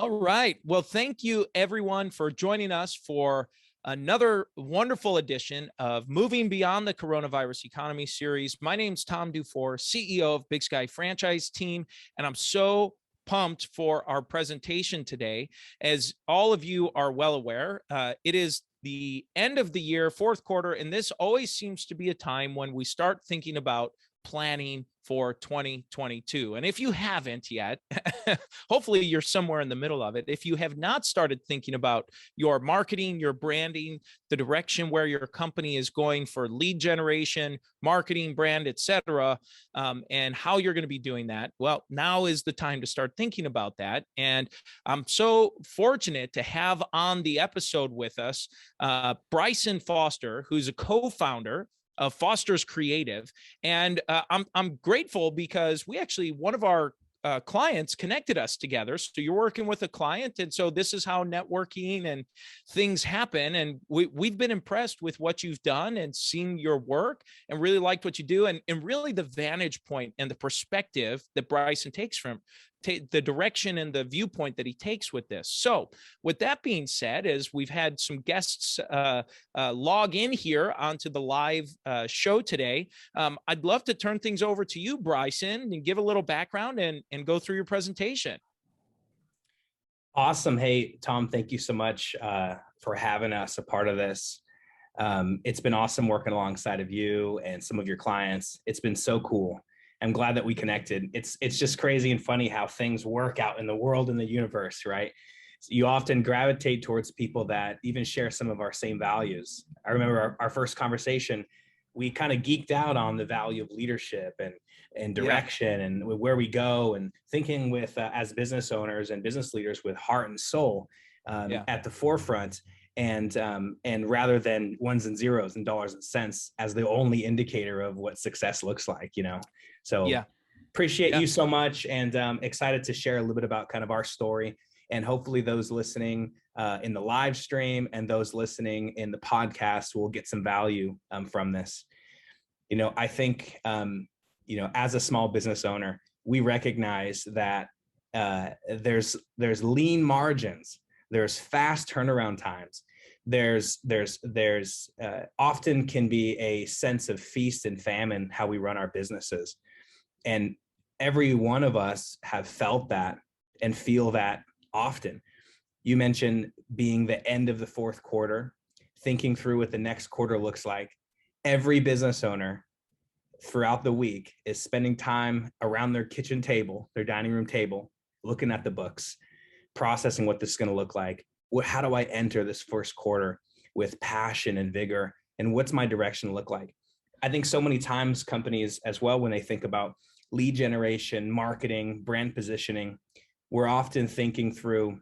All right. Well, thank you everyone for joining us for another wonderful edition of Moving Beyond the Coronavirus Economy series. My name's Tom Dufour, CEO of Big Sky Franchise Team, and I'm so pumped for our presentation today. As all of you are well aware, it is the end of the year, fourth quarter, and this always seems to be a time when we start thinking about planning for 2022. And if you haven't yet, hopefully you're somewhere in the middle of it. If you have not started thinking about your marketing, your branding, the direction where your company is going for lead generation, marketing, brand, etc., and how you're going to be doing that, well, now is the time to start thinking about that. And I'm so fortunate to have on the episode with us Bryson Foster, who's a co-founder of Foster's Creative. And I'm grateful because we actually, one of our clients connected us together. So you're working with a client. And so this is how networking and things happen. And we've been impressed with what you've done and seen your work and really liked what you do. And really the vantage point and the perspective that Bryson takes from the direction and the viewpoint that he takes with this. So with that being said, as we've had some guests log in here onto the live show today, I'd love to turn things over to you, Bryson, and give a little background and go through your presentation. Awesome. Hey, Tom, thank you so much for having us a part of this. It's been awesome working alongside of you and some of your clients. It's been so cool. I'm glad that we connected. It's just crazy and funny how things work out in the world and the universe, right? So you often gravitate towards people that even share some of our same values. I remember our first conversation, we kind of geeked out on the value of leadership and direction and where we go, and thinking with as business owners and business leaders with heart and soul at the forefront. And rather than ones and zeros and dollars and cents as the only indicator of what success looks like, you know? So appreciate you so much, and excited to share a little bit about kind of our story, and hopefully those listening in the live stream and those listening in the podcast will get some value from this. You know, I think, you know, as a small business owner, we recognize that there's lean margins. There's fast turnaround times. There's often can be a sense of feast and famine how we run our businesses. And every one of us have felt that and feel that often. You mentioned being the end of the fourth quarter, thinking through what the next quarter looks like. Every business owner throughout the week is spending time around their kitchen table, their dining room table, looking at the books, processing what this is going to look like. How do I enter this first quarter with passion and vigor? And what's my direction look like? I think so many times companies as well, when they think about lead generation, marketing, brand positioning, we're often thinking through,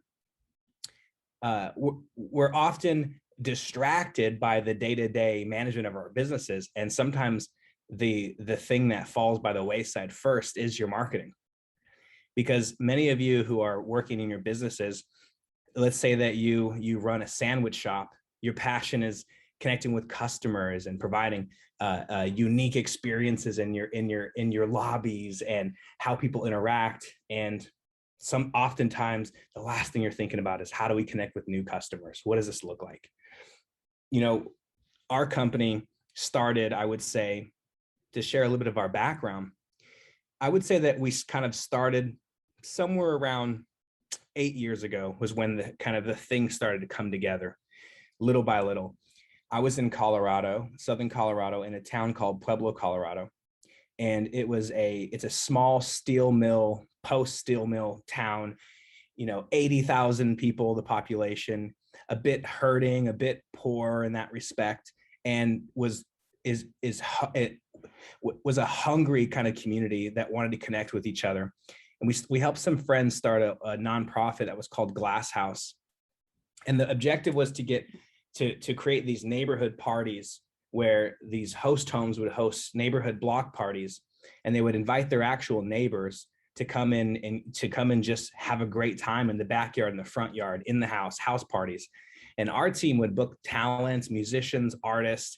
we're often distracted by the day-to-day management of our businesses. And sometimes the thing that falls by the wayside first is your marketing. Because many of you who are working in your businesses, let's say that you run a sandwich shop, your passion is connecting with customers and providing unique experiences in your lobbies and how people interact. And oftentimes the last thing you're thinking about is, how do we connect with new customers? What does this look like? You know, our company started, I would say, to share a little bit of our background, I would say that we kind of started somewhere around 8 years ago was when the thing started to come together little by little. I was in Colorado, Southern Colorado, in a town called Pueblo, Colorado. And it's a small steel mill, post-steel mill town, you know, 80,000 people, the population, a bit hurting, a bit poor in that respect, and it was a hungry kind of community that wanted to connect with each other. And we helped some friends start a nonprofit that was called Glass House. And the objective was to get to create these neighborhood parties where these host homes would host neighborhood block parties, and they would invite their actual neighbors to come in and just have a great time in the backyard, in the front yard, in the house parties. And our team would book talents, musicians, artists.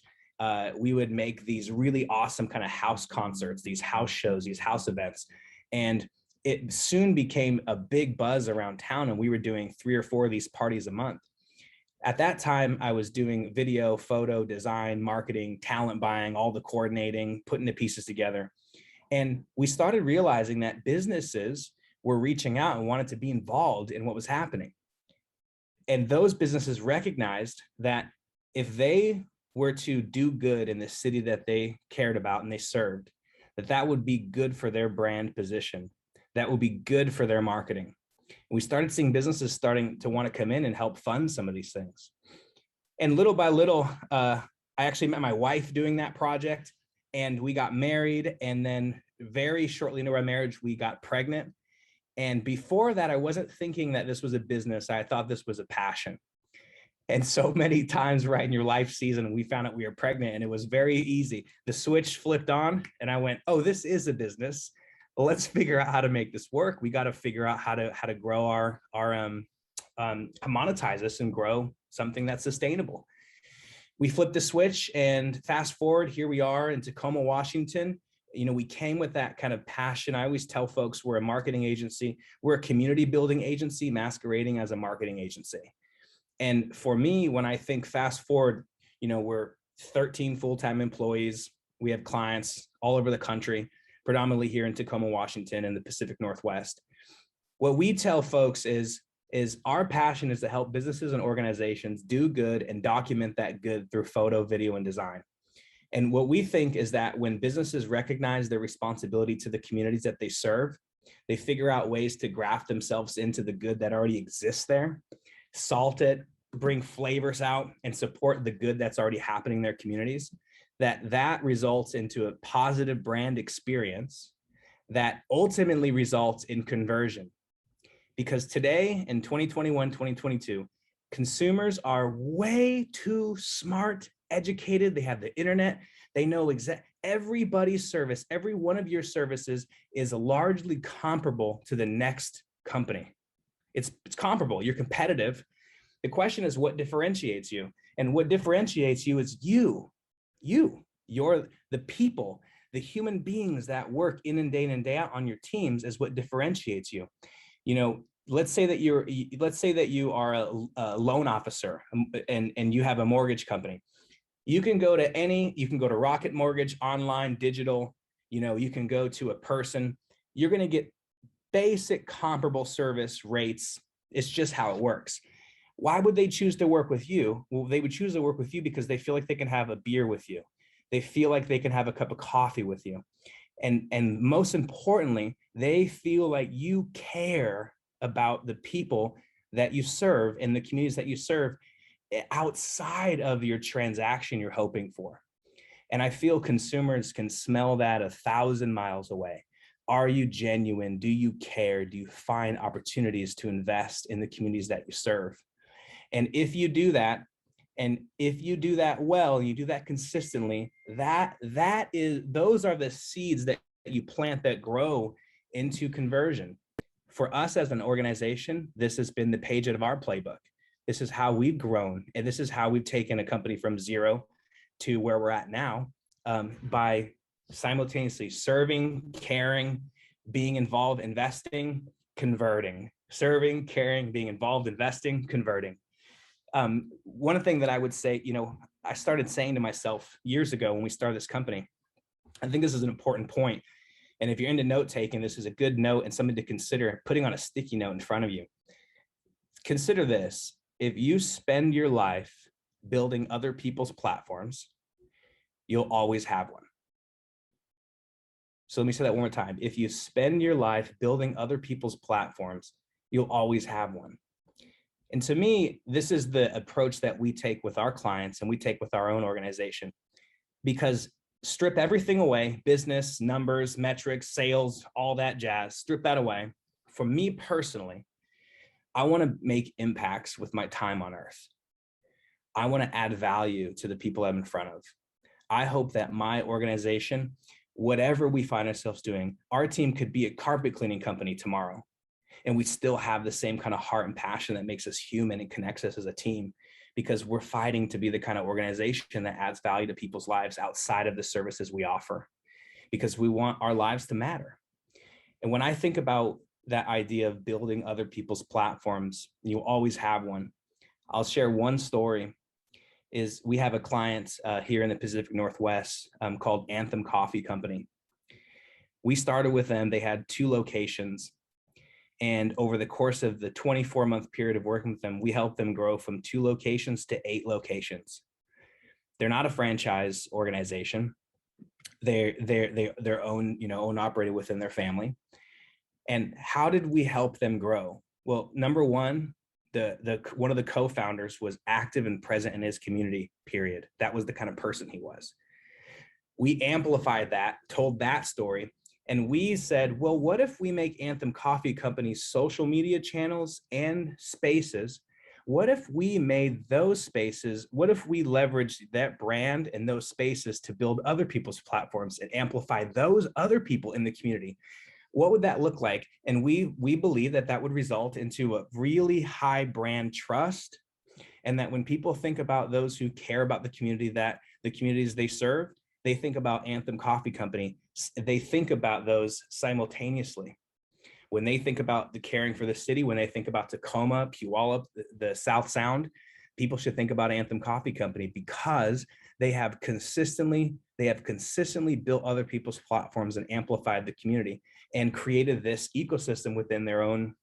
We would make these really awesome kind of house concerts, these house shows, these house events. And it soon became a big buzz around town, and we were doing 3 or 4 of these parties a month. At that time, I was doing video, photo, design, marketing, talent buying, all the coordinating, putting the pieces together. And we started realizing that businesses were reaching out and wanted to be involved in what was happening. And those businesses recognized that if they were to do good in the city that they cared about and they served, that would be good for their brand position. That would be good for their marketing. We started seeing businesses starting to want to come in and help fund some of these things. And little by little, I actually met my wife doing that project, and we got married. And then very shortly into our marriage, we got pregnant. And before that, I wasn't thinking that this was a business. I thought this was a passion. And so many times right in your life season, we found out we were pregnant, and it was very easy. The switch flipped on and I went, oh, this is a business. Well, let's figure out how to make this work. We got to figure out how to grow our monetize this and grow something that's sustainable. We flipped the switch, and fast forward, here we are in Tacoma, Washington. We came with that kind of passion. I always tell folks we're a marketing agency. We're a community building agency masquerading as a marketing agency. And for me, when I think fast forward, we're 13 full-time employees. We have clients all over the country, predominantly here in Tacoma, Washington, and the Pacific Northwest. What we tell folks is our passion is to help businesses and organizations do good and document that good through photo, video, and design. And what we think is that when businesses recognize their responsibility to the communities that they serve, they figure out ways to graft themselves into the good that already exists there, salt it, bring flavors out, and support the good that's already happening in their communities, that results into a positive brand experience that ultimately results in conversion. Because today in 2021, 2022, consumers are way too smart, educated. They have the internet. They know everybody's service. Every one of your services is largely comparable to the next company. It's comparable. You're competitive. The question is, what differentiates you? And what differentiates you is you're the people, the human beings that work in and day out on your teams is what differentiates you. Let's say that you are a loan officer and you have a mortgage company. You can go to Rocket Mortgage, online, digital, you can go to a person. You're going to get basic comparable service rates. It's just how it works. Why would they choose to work with you? Well, they would choose to work with you because they feel like they can have a beer with you. They feel like they can have a cup of coffee with you. And most importantly, they feel like you care about the people that you serve and the communities that you serve outside of your transaction you're hoping for. And I feel consumers can smell that 1,000 miles away. Are you genuine? Do you care? Do you find opportunities to invest in the communities that you serve? And if you do that, and if you do that well, and you do that consistently, those are the seeds that you plant that grow into conversion. For us as an organization, this has been the page out of our playbook. This is how we've grown, and this is how we've taken a company from zero to where we're at now, by simultaneously serving, caring, being involved, investing, converting. Serving, caring, being involved, investing, converting. One thing that I would say, I started saying to myself years ago when we started this company, I think this is an important point. And if you're into note taking, this is a good note and something to consider putting on a sticky note in front of you. Consider this: if you spend your life building other people's platforms, you'll always have one. So let me say that one more time. If you spend your life building other people's platforms, you'll always have one. And to me, this is the approach that we take with our clients and we take with our own organization, because strip everything away, business, numbers, metrics, sales, all that jazz, strip that away. For me personally, I want to make impacts with my time on earth. I want to add value to the people I'm in front of. I hope that my organization, whatever we find ourselves doing, our team could be a carpet cleaning company tomorrow, and we still have the same kind of heart and passion that makes us human and connects us as a team, because we're fighting to be the kind of organization that adds value to people's lives outside of the services we offer, because we want our lives to matter. And when I think about that idea of building other people's platforms, you always have one. I'll share one story. Is we have a client here in the Pacific Northwest called Anthem Coffee Company. We started with them. They had 2 locations. And over the course of the 24-month period of working with them, we helped them grow from 2 locations to 8 locations. They're not a franchise organization. They're own operated within their family. And how did we help them grow? Well, number one, one of the co-founders was active and present in his community, period. That was the kind of person he was. We amplified that, told that story, and we said, well, what if we make Anthem Coffee Company's social media channels and spaces? What if we made those spaces? What if we leveraged that brand and those spaces to build other people's platforms and amplify those other people in the community? What would that look like? And we believe that would result into a really high brand trust, and that when people think about those who care about the communities they serve, they think about Anthem Coffee Company. They think about those simultaneously. When they think about the caring for the city, when they think about Tacoma, Puyallup, the South Sound, people should think about Anthem Coffee Company, because they have consistently built other people's platforms and amplified the community and created this ecosystem within their own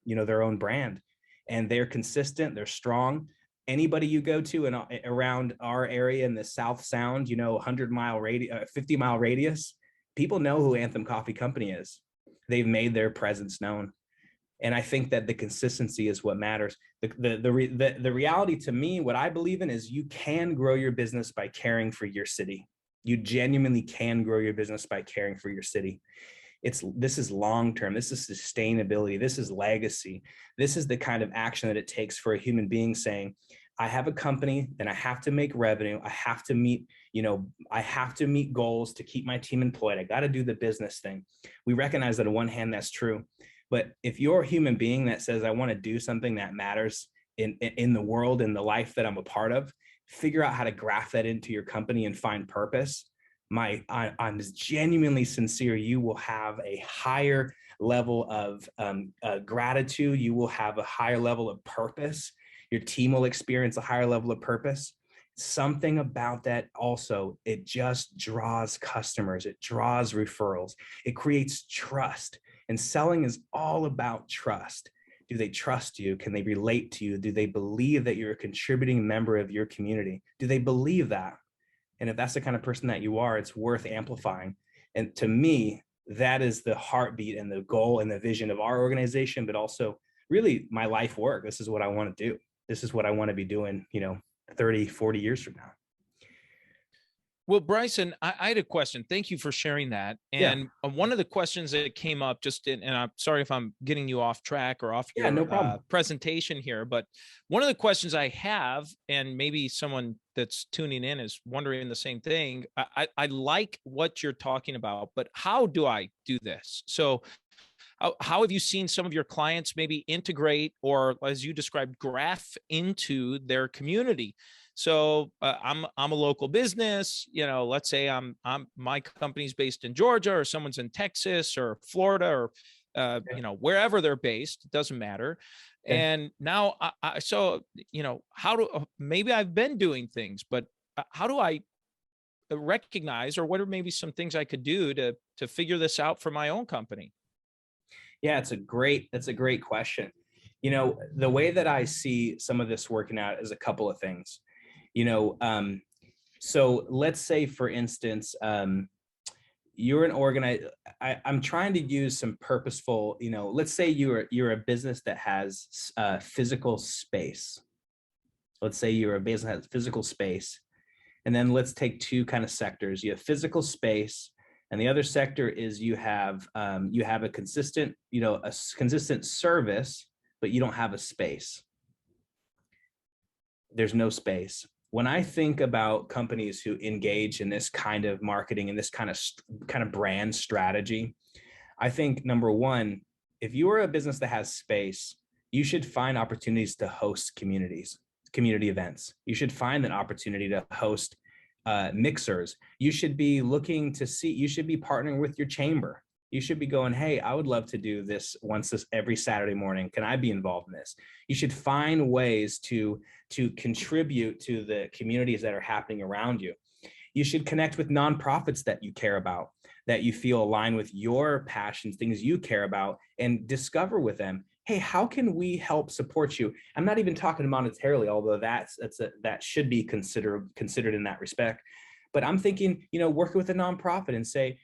brand. And they're consistent, they're strong. Anybody you go to around our area in the South Sound, 100-mile radius, 50-mile radius, people know who Anthem Coffee Company is. They've made their presence known. And I think that the consistency is what matters. The reality to me, what I believe in, is you can grow your business by caring for your city. You genuinely can grow your business by caring for your city. This is long-term. This is sustainability. This is legacy. This is the kind of action that it takes for a human being saying, I have a company and I have to make revenue. I have to meet goals to keep my team employed. I got to do the business thing. We recognize that on one hand, that's true. But if you're a human being that says, I want to do something that matters in the world, in the life that I'm a part of, figure out how to graft that into your company and find purpose. I'm genuinely sincere. You will have a higher level of gratitude. You will have a higher level of purpose. Your team will experience a higher level of purpose. Something about that also, it just draws customers. It draws referrals. It creates trust. And selling is all about trust. Do they trust you? Can they relate to you? Do they believe that you're a contributing member of your community? Do they believe that? And if that's the kind of person that you are, it's worth amplifying. And to me, that is the heartbeat and the goal and the vision of our organization, but also really my life work. This is what I want to do. This is what I want to be doing, 30, 40 years from now. Well, Bryson, I had a question. Thank you for sharing that. And one of the questions that came up and I'm sorry if I'm getting you off track or off your no problem. Presentation here, but one of the questions I have, and maybe someone that's tuning in is wondering the same thing. I like what you're talking about, but how do I do this? So how have you seen some of your clients maybe integrate, or as you described, graph into their community? So I'm a local business, let's say my company's based in Georgia, or someone's in Texas or Florida, or wherever they're based, it doesn't matter. Okay. And now maybe I've been doing things, but how do I recognize, or what are maybe some things I could do to figure this out for my own company? Yeah, that's a great question. The way that I see some of this working out is a couple of things. So let's say, for instance, you're an organizer. I'm trying to use some purposeful, let's say you're a business that has physical space. Let's say you're a business that has physical space. And then let's take 2 kind of sectors. You have physical space, and the other sector is you have a consistent, a consistent service, but you don't have a space. There's no space. When I think about companies who engage in this kind of marketing and this kind of brand strategy, I think, number one, if you are a business that has space, you should find opportunities to host community events. You should find an opportunity to host mixers. You should be partnering with your chamber. You should be going, hey, I would love to do this every Saturday morning. Can I be involved in this? You should find ways to contribute to the communities that are happening around you. You should connect with nonprofits that you care about, that you feel align with your passions, things you care about, and discover with them, hey, how can we help support you? I'm not even talking monetarily, although that should be considered in that respect. But I'm thinking, working with a nonprofit and say,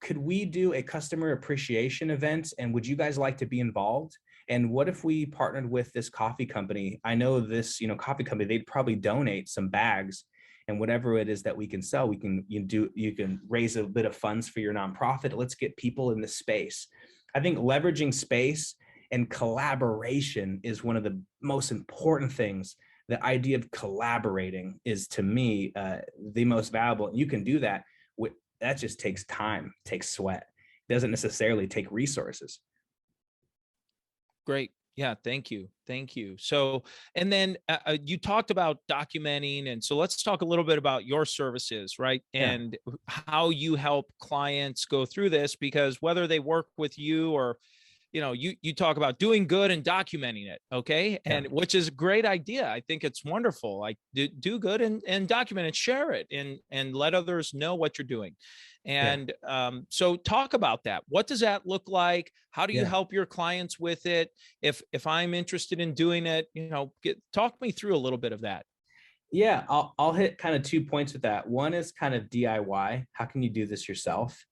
could we do a customer appreciation event? And would you guys like to be involved? And what if we partnered with this coffee company? I know this, coffee company, they'd probably donate some bags, and whatever it is that we can sell, you can raise a bit of funds for your nonprofit. Let's get people in the space. I think leveraging space and collaboration is one of the most important things. The idea of collaborating is, to me, the most valuable. And you can do that. That just takes time, takes sweat. It doesn't necessarily take resources. Great. Yeah. Thank you. Thank you. So, and then you talked about documenting. And so let's talk a little bit about your services, right? Yeah. And how you help clients go through this, because whether they work with you or, you talk about doing good and documenting it. Okay. And Yeah. which is a great idea. I think it's wonderful. Like do good and document it, share it, and let others know what you're doing. Yeah. And so talk about that. What does that look like? How do you Yeah. help your clients with it? If I'm interested in doing it, talk me through a little bit of that. Yeah. I'll hit kind of 2 points with that. One is kind of DIY. How can you do this yourself?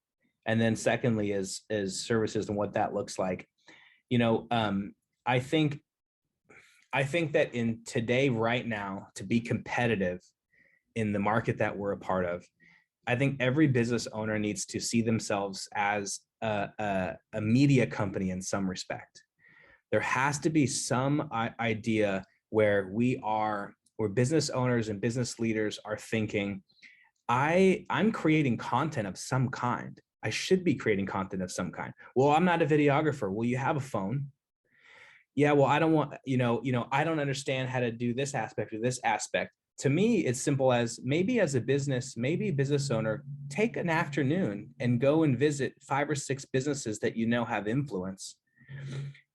And then secondly is services and what that looks like. I think that in today, right now, to be competitive in the market that we're a part of, I think every business owner needs to see themselves as a media company in some respect. There has to be some idea where business owners and business leaders are thinking, I'm creating content of some kind. I should be creating content of some kind. Well, I'm not a videographer. Well, you have a phone. Yeah, well, I don't want, I don't understand how to do this aspect or this aspect. To me, it's simple as maybe business owner, take an afternoon and go and visit 5 or 6 businesses that have influence.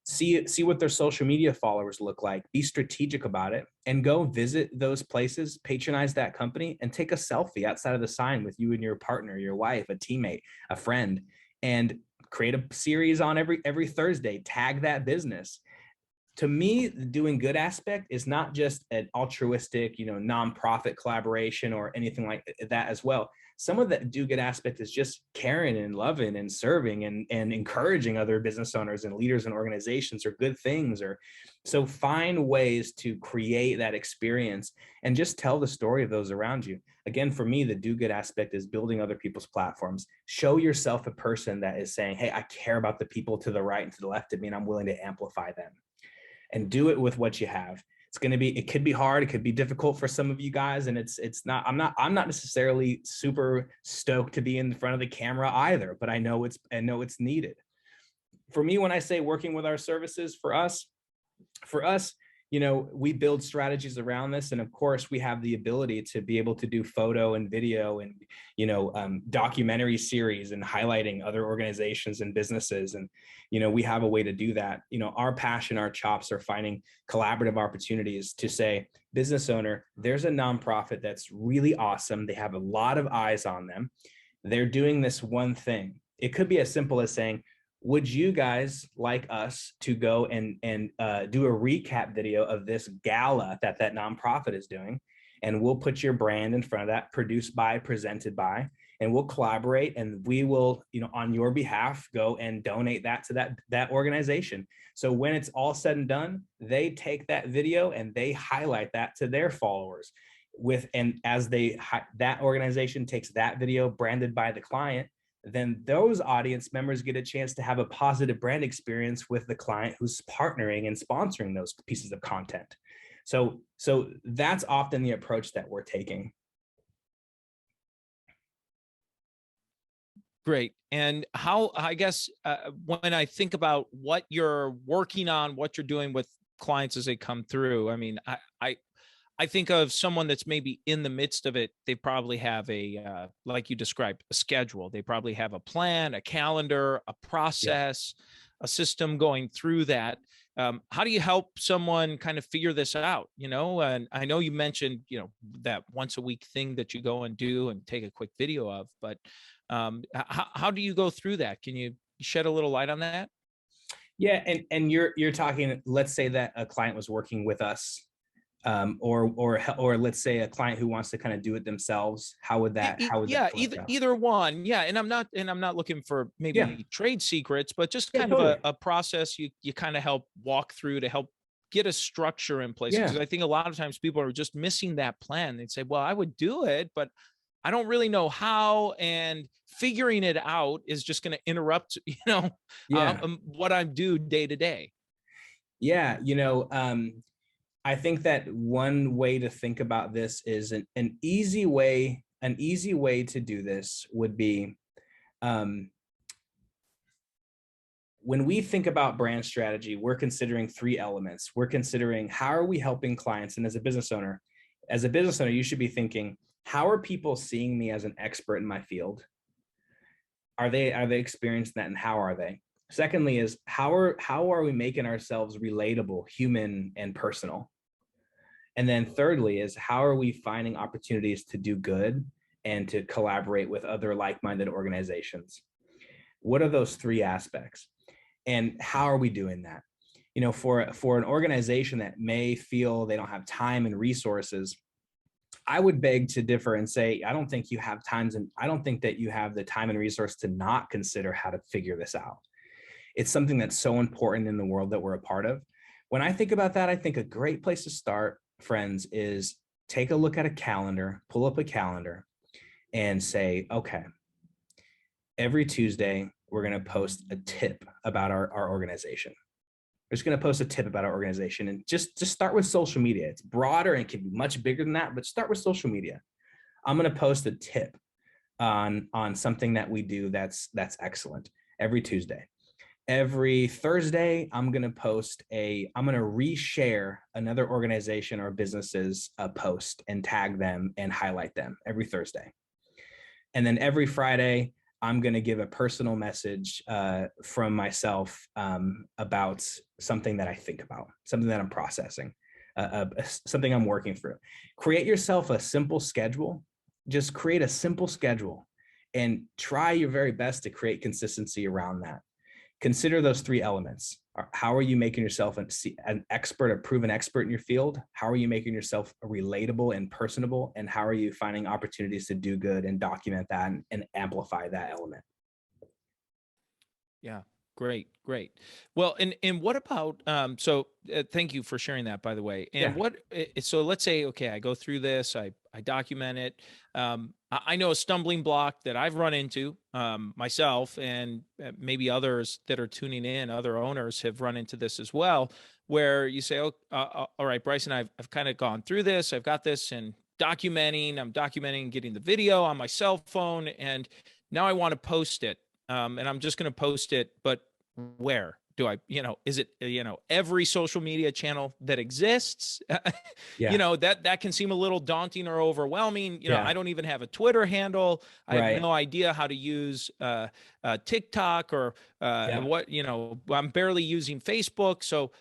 See what their social media followers look like, be strategic about it, and go visit those places, patronize that company, and take a selfie outside of the sign with you and your partner, your wife, a teammate, a friend, and create a series on every Thursday, tag that business. To me, the doing good aspect is not just an altruistic, nonprofit collaboration or anything like that as well. Some of the do good aspect is just caring and loving and serving and encouraging other business owners and leaders and organizations, or good things. Or so find ways to create that experience and just tell the story of those around you. Again, for me, the do good aspect is building other people's platforms. Show yourself a person that is saying, hey, I care about the people to the right and to the left of me, and I'm willing to amplify them. And do it with what you have. It could be hard. It could be difficult for some of you guys. And I'm not necessarily super stoked to be in front of the camera either, but I know it's needed. For me, when I say working with our services, for us, we build strategies around this. And of course, we have the ability to be able to do photo and video and, documentary series and highlighting other organizations and businesses. And, we have a way to do that. Our passion, our chops are finding collaborative opportunities to say, business owner, there's a nonprofit that's really awesome. They have a lot of eyes on them. They're doing this one thing. It could be as simple as saying, would you guys like us to go and do a recap video of this gala that nonprofit is doing? And we'll put your brand in front of that, produced by, presented by, and we'll collaborate, and we will, on your behalf, go and donate that to that organization. So when it's all said and done, they take that video and they highlight that to their followers that organization takes that video branded by the client, then those audience members get a chance to have a positive brand experience with the client who's partnering and sponsoring those pieces of content. So that's often the approach that we're taking. Great. And how, I guess, when I think about what you're working on, what you're doing with clients as they come through, I mean, I think of someone that's maybe in the midst of it. They probably have like you described, a schedule. They probably have a plan, a calendar, a Yeah. process, a system going through that. How do you help someone kind of figure this out? And I know you mentioned, that once a week thing that you go and do and take a quick video of, but how do you go through that? Can you shed a little light on that? Yeah, and you're talking. Let's say that a client was working with us, or let's say a client who wants to kind of do it themselves. How would that Yeah, work out? either one. Yeah, and I'm not looking for Yeah, maybe trade secrets, but just yeah, kind of a, totally. a process you kind of help walk through to help get a structure in place. Yeah, Because I think a lot of times people are just missing that plan. They'd say, "Well, I would do it, but I don't really know how," and figuring it out is just going to interrupt, yeah, what I do day to day. yeah. I think that one way to think about this is an easy way. An easy way to do this would be, um, when we think about brand strategy, we're considering three elements. We're considering how are we helping clients, and as a business owner, you should be thinking, how are people seeing me as an expert in my field? Are they experiencing that, and how are they? Secondly, is how are we making ourselves relatable, human, and personal? And then thirdly is how are we finding opportunities to do good and to collaborate with other like-minded organizations? What are those three aspects? And how are we doing that? For an organization that may feel they don't have time and resources, I would beg to differ and say, I don't think you have times, and I don't think that you have the time and resource to not consider how to figure this out. It's something that's so important in the world that we're a part of. When I think about that, I think a great place to start, friends, is take a look at a calendar, pull up a calendar, and say, okay, every Tuesday, we're going to post a tip about our organization. We're just going to post a tip about our organization, and just start with social media. It's broader and it can be much bigger than that, but start with social media. I'm going to post a tip on something that we do that's excellent every Tuesday. Every Thursday, I'm going to reshare another organization or business's post and tag them and highlight them every Thursday. And then every Friday, I'm going to give a personal message from myself about something that I think about, something that I'm processing, something I'm working through. Create yourself a simple schedule. Just create a simple schedule and try your very best to create consistency around that. Consider those three elements. How are you making yourself an expert, a proven expert in your field? How are you making yourself relatable and personable? And how are you finding opportunities to do good and document that and amplify that element? Yeah. Great. Great. Well, and what about so thank you for sharing that, by the way. And Yeah. so let's say, okay, I go through this, I document it. I know a stumbling block that I've run into myself, and maybe others that are tuning in, other owners have run into this as well, where you say, "Oh, all right, Bryson, I've kind of gone through this. I've got this, and I'm documenting, getting the video on my cell phone, and now I want to post it. And I'm just going to post it, but where do I, is it, every social media channel that exists? Yeah. That can seem a little daunting or overwhelming. I Yeah. don't even have a Twitter handle. I have Right. no idea how to use TikTok or Yeah. what, I'm barely using Facebook. So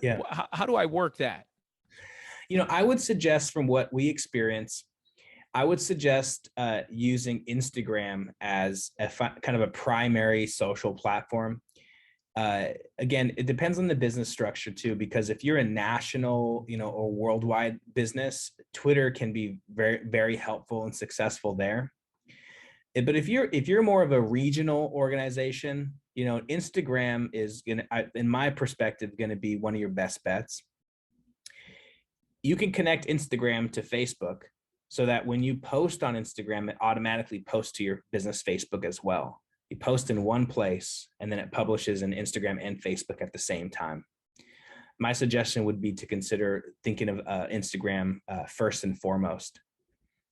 Yeah. how do I work that? I would suggest, from what we experience, I would suggest using Instagram as kind of a primary social platform. Again, it depends on the business structure too, because if you're a national, or worldwide business, Twitter can be very, very helpful and successful there. But if you're more of a regional organization, Instagram is in my perspective, going to be one of your best bets. You can connect Instagram to Facebook so that when you post on Instagram, it automatically posts to your business Facebook as well. You post in one place and then it publishes in Instagram and Facebook at the same time. My suggestion would be to consider thinking of Instagram first and foremost.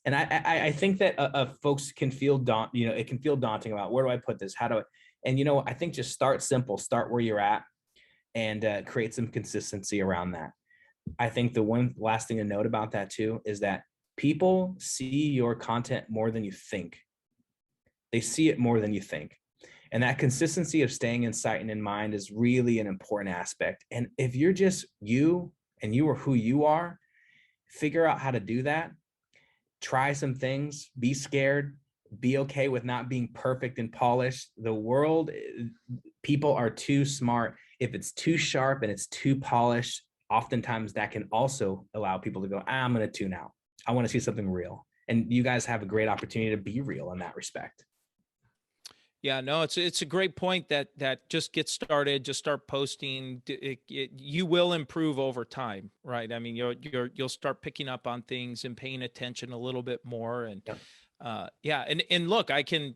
And I think that folks can feel it can feel daunting about, where do I put this? How do I? And I think just start simple, start where you're at, and create some consistency around that. I think the one last thing to note about that too is that people see your content more than you think. They see it more than you think. And that consistency of staying in sight and in mind is really an important aspect. And if you're just you and you are who you are, figure out how to do that. Try some things, be scared, be okay with not being perfect and polished. The world, people are too smart. If it's too sharp and it's too polished, oftentimes that can also allow people to go, I'm going to tune out. I want to see something real. And you guys have a great opportunity to be real in that respect. Yeah, no, it's a great point that just get started, just start posting. You will improve over time, right? I mean, you'll start picking up on things and paying attention a little bit more, and Yep. yeah, and look, I can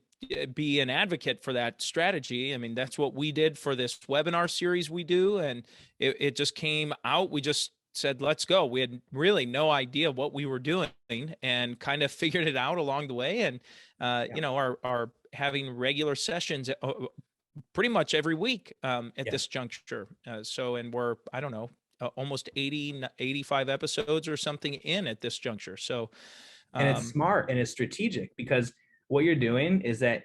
be an advocate for that strategy. I mean, that's what we did for this webinar series we do, and it just came out. We just said, let's go. We had really no idea what we were doing and kind of figured it out along the way. And, Yeah. you know, our having regular sessions pretty much every week at Yeah. this juncture. So, and we're, I don't know, almost 85 episodes or something in at this juncture. So, And it's smart and it's strategic because what you're doing is that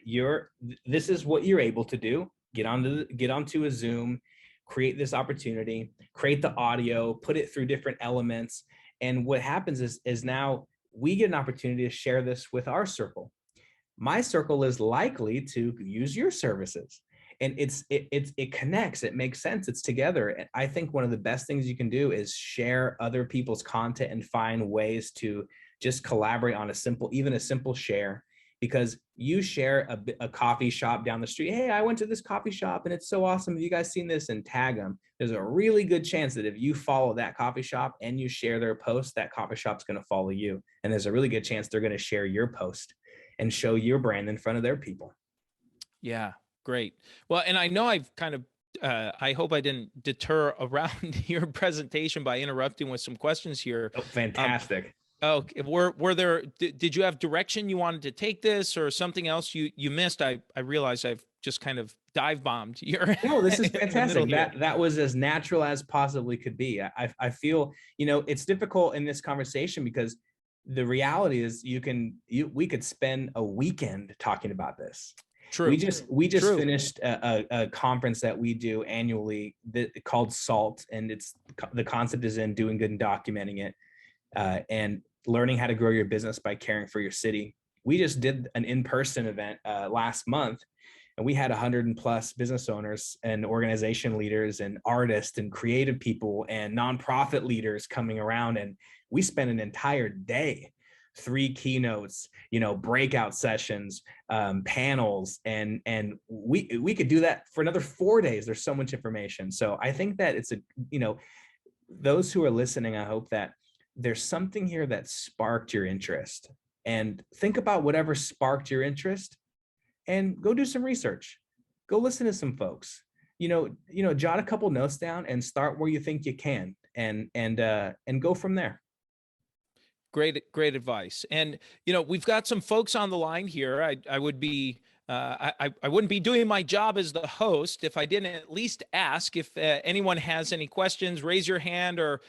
this is what you're able to do. Get onto a Zoom, create this opportunity, create the audio, put it through different elements. And what happens is now we get an opportunity to share this with our circle. My circle is likely to use your services. And it connects, it makes sense, it's together. And I think one of the best things you can do is share other people's content and find ways to just collaborate on even a simple share, because you share a coffee shop down the street. Hey, I went to this coffee shop and it's so awesome. Have you guys seen this? And tag them. There's a really good chance that if you follow that coffee shop and you share their post, that coffee shop's going to follow you. And there's a really good chance they're going to share your post and show your brand in front of their people. Yeah, great. Well, and I know I've kind of, I hope I didn't deter around your presentation by interrupting with some questions here. Oh, fantastic. Oh, were there, did you have direction you wanted to take this or something else you missed? I realized I've just kind of dive bombed your No, this is in the middle fantastic. here. That was as natural as possibly could be. I feel, it's difficult in this conversation because the reality is we could spend a weekend talking about this. True. We just True. finished a conference that we do annually called SALT, and the concept is in doing good and documenting it, and learning how to grow your business by caring for your city. We just did an in-person event last month, and we had 100+ business owners and organization leaders and artists and creative people and nonprofit leaders coming around, and we spent an entire day, 3 keynotes, breakout sessions, panels, and we could do that for another 4 days. There's so much information. So I think that it's those who are listening, I hope that there's something here that sparked your interest, and think about whatever sparked your interest and go do some research. Go listen to some folks, jot a couple notes down and start where you think you can, and go from there. Great advice. And, we've got some folks on the line here. I would be, I wouldn't be doing my job as the host if I didn't at least ask if anyone has any questions. Raise your hand, or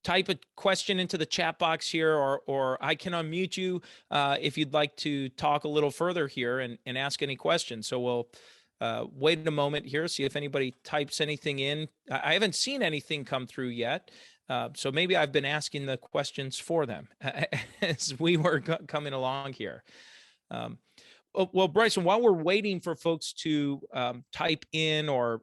type a question into the chat box here, or I can unmute you if you'd like to talk a little further here and ask any questions. So we'll wait a moment here, see if anybody types anything in. I haven't seen anything come through yet. So maybe I've been asking the questions for them as we were coming along here. Well, Bryson, while we're waiting for folks to type in or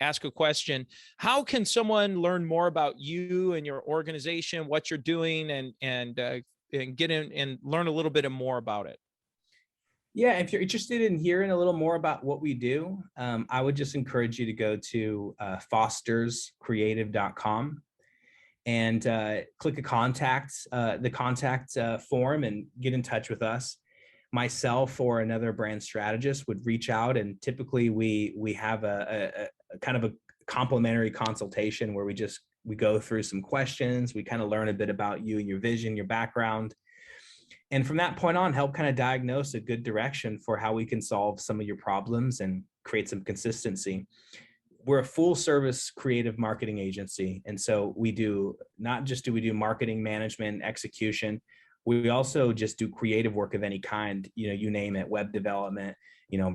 ask a question, how can someone learn more about you and your organization, what you're doing, and get in and learn a little bit more about it? Yeah, if you're interested in hearing a little more about what we do, I would just encourage you to go to fosterscreative.com and click the contact form and get in touch with us. Myself or another brand strategist would reach out, and typically we have a kind of a complimentary consultation where we go through some questions. We kind of learn a bit about you and your vision, your background, and from that point on, help kind of diagnose a good direction for how we can solve some of your problems and create some consistency. we're a full service creative marketing agency. And so we do, not just do we do marketing management, execution, we also just do creative work of any kind, you name it, web development,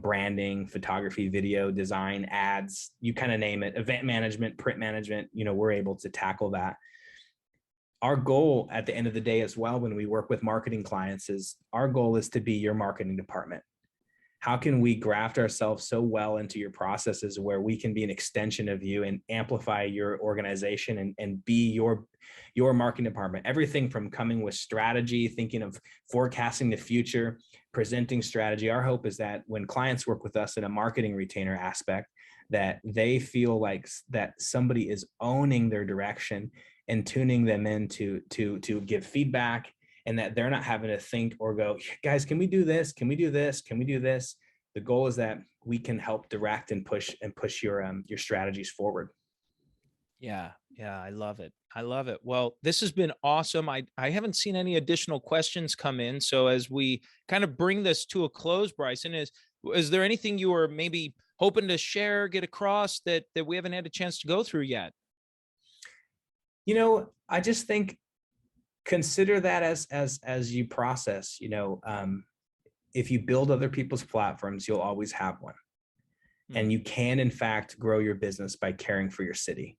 branding, photography, video design, ads, you kind of name it, event management, print management, we're able to tackle that. Our goal at the end of the day as well, when we work with marketing clients, is our goal is to be your marketing department. How can we graft ourselves so well into your processes where we can be an extension of you and amplify your organization and be your marketing department? Everything from coming with strategy, thinking of forecasting the future, presenting strategy. Our hope is that when clients work with us in a marketing retainer aspect, that they feel like that somebody is owning their direction and tuning them in to give feedback, and that they're not having to think or go, guys, can we do this? Can we do this? Can we do this? The goal is that we can help direct and push your strategies forward. Yeah. I love it. I love it. Well, this has been awesome. I haven't seen any additional questions come in. So as we kind of bring this to a close, Bryson, is there anything you were maybe hoping to share, get across that we haven't had a chance to go through yet? I just think, consider that as you process, if you build other people's platforms, you'll always have one. And you can, in fact, grow your business by caring for your city.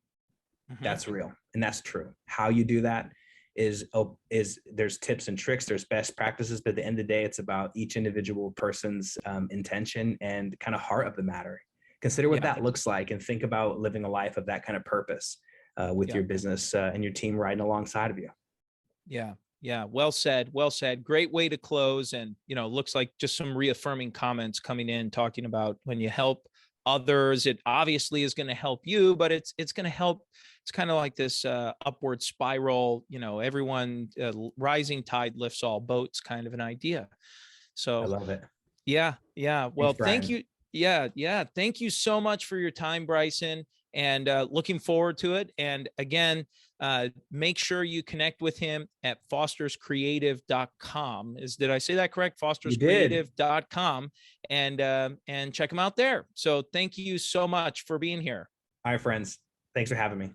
That's real. And that's true. How you do that is there's tips and tricks, there's best practices, but at the end of the day, it's about each individual person's intention and kind of heart of the matter. Consider what that looks like and think about living a life of that kind of purpose with your business and your team riding alongside of you. Yeah. Well said. Well said. Great way to close. And, looks like just some reaffirming comments coming in, talking about when you help others, it obviously is going to help you, but it's going to help. It's kind of like this upward spiral, everyone, rising tide lifts all boats kind of an idea. So I love it. Yeah. Well, Thanks, thank you. Yeah. Thank you so much for your time, Bryson, and looking forward to it. And again, make sure you connect with him at fosterscreative.com. Did I say that correct? Fosterscreative.com, and check him out there. So thank you so much for being here. All right, friends. Thanks for having me.